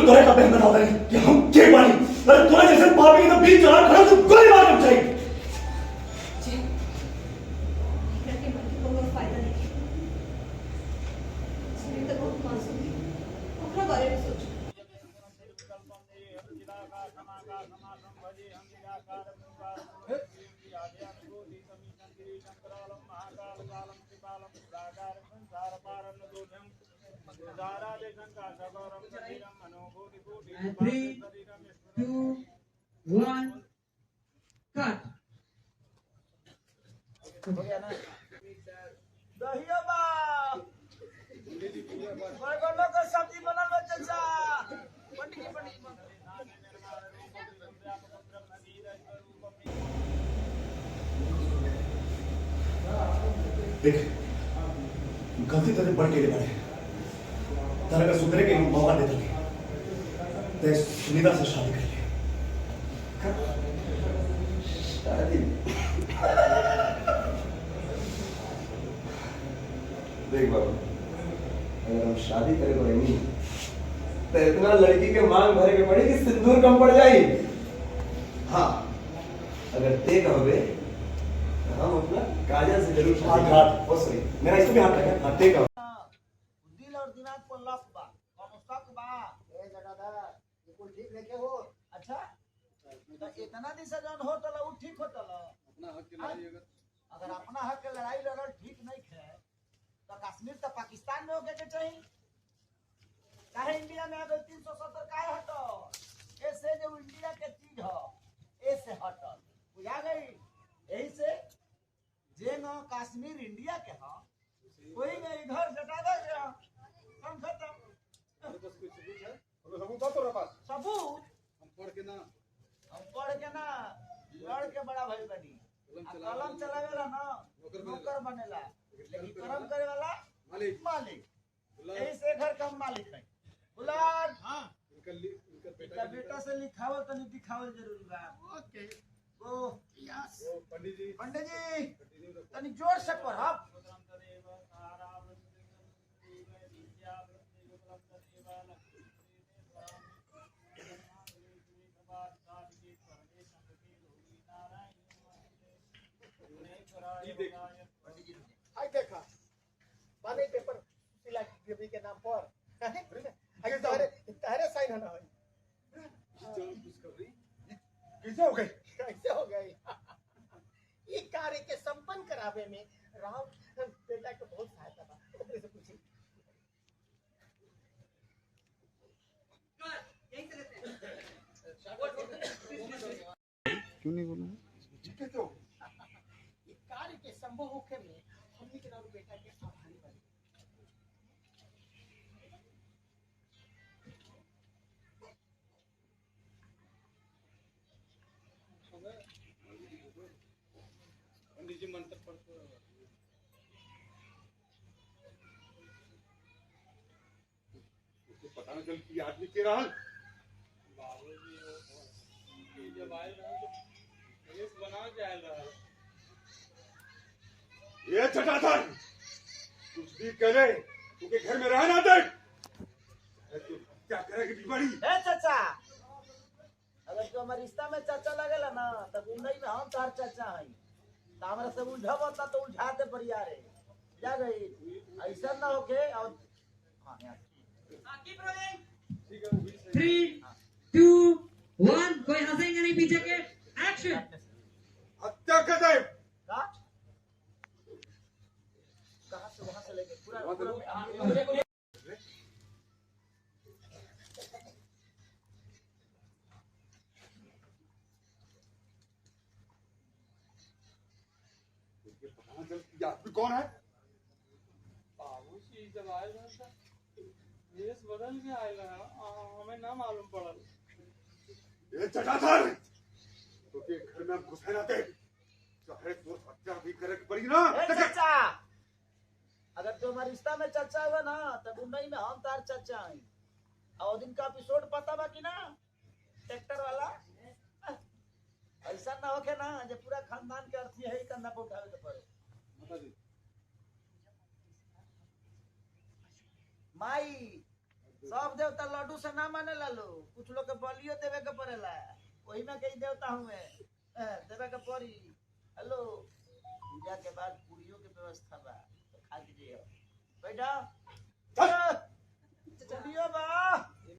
तोरे का बहन बताता है कि हम के पानी अरे तोरे जैसे पापी के बीच चला खड़ा तो गोली मार कर चाहिए जी लड़के मन के कोई फायदा नहीं इसमें तो बहुत मासूम है अपना बारे में सोचो And 3, 2, 1, cut. दहिया बा बैगनों का सब्जी बनल बा चाचा पंडित देख गलती तेरे बढ़ के बड़े तेरे का सुधरे के मौका दे दे ते सुनीता से शादी कर ले शादी देख बाबू अगर हम शादी करें तो नहीं तो इतना लड़की के मांग भरे के पड़ी कि सिंदूर कम पड़ जाए हाँ अगर ते कहोगे तो हम अपना काजल से जरूर हाथ ओ सॉरी मेरा इसमें हाथ लगा हाथ ते कहो दिल और दिमाग पर लक बा और शक बा ए जटाधर ये कुल ठीक लेके हो अच्छा तो इतना दिन से जौन होटल उ ठीक होटल अपना हक के लड़ाई अगर अपना हक के लड़ाई लड़ल ठीक नहीं है तो कश्मीर तो पाकिस्तान में होके के चाहिए काहे इंडिया में अगर 370 काहे हटो ऐसे जो इंडिया के चीज हो ऐसे हटल बुझा गई यही से जे न कश्मीर इंडिया के हो वही में इधर जटाधर के हो हम खत्म बस कोई सबूत है और सबूत हो तो पास सबूत हम पढ़ के ना लड़ के बड़ा भाई बनी कलम चलावेला ना नौकर बनेला लेकिन कर्म करे वाला मालिक यही से घर का मालिक है गुलाब हां इनका बेटा से लिखावल तो नहीं दिखावल जरूरी बा ओके ओ यस पंडित जी तनी जोर से पढ़ब आई देखा बाने पेपर सिला देवी के नाम पर अगर तारे साइन होना है कैसे हो गई ये कार्य के संपन्न करावे में राव बेटा के बहुत सहायता बा ओकरे से पूछी यही से लेते क्यों नहीं बोलूं ठीक है तो ये कार्य के संभव होके में हमनी के राव बेटा के आभारी बने पंडित जी मंत्र पढ़ते उसको पता न चल कि आदमी के रहल बाबूजी जब आए रहा तो पुलिस बना जाए रहा ये चटाधर कुछ भी करे क्योंकि घर में रहना दे तो क्या करेगी बीमारी ए चाचा अगर तो हमारे रिश्ता में चाचा लगेला ना तब उन्हीं में हम तार चाचा हई तो हमरा से उलझब होता तो उलझा दे बढ़िया रे जा गई ऐसा ना होके और हां यार कीप रोलिंग 3, 2, 1 कोई हंसेंगे नहीं पीछे के एक्शन हत्या कर दे कहां से वहां से लेके पूरा आदमी कौन है बाबूजी जब आए था देश बदल के आएगा हमें ना मालूम पड़ल ये चटाधर तो के घर में घुसे ना दे चाहे तो हत्या भी करे की पड़ी ना चाचा अगर तो हमारे रिश्ता में चाचा हुआ ना तब उन्हीं में हम तार चाचा हई और दिन का एपिसोड पता बा कि ना ट्रैक्टर वाला ऐसा ना होके ना जे पूरा खानदान के अर्थी है कंधा पे उठावे के पड़े माई सब देवता लड्डू से ना माने लालो, कुछ लोग के बलियो देवे के पड़ेला, वही में कई देवता हुए देवे के पड़ी। हेलो, पूजा के बाद पूरियों की व्यवस्था बा, तो खा लीजिए। बैठा चलियो बा।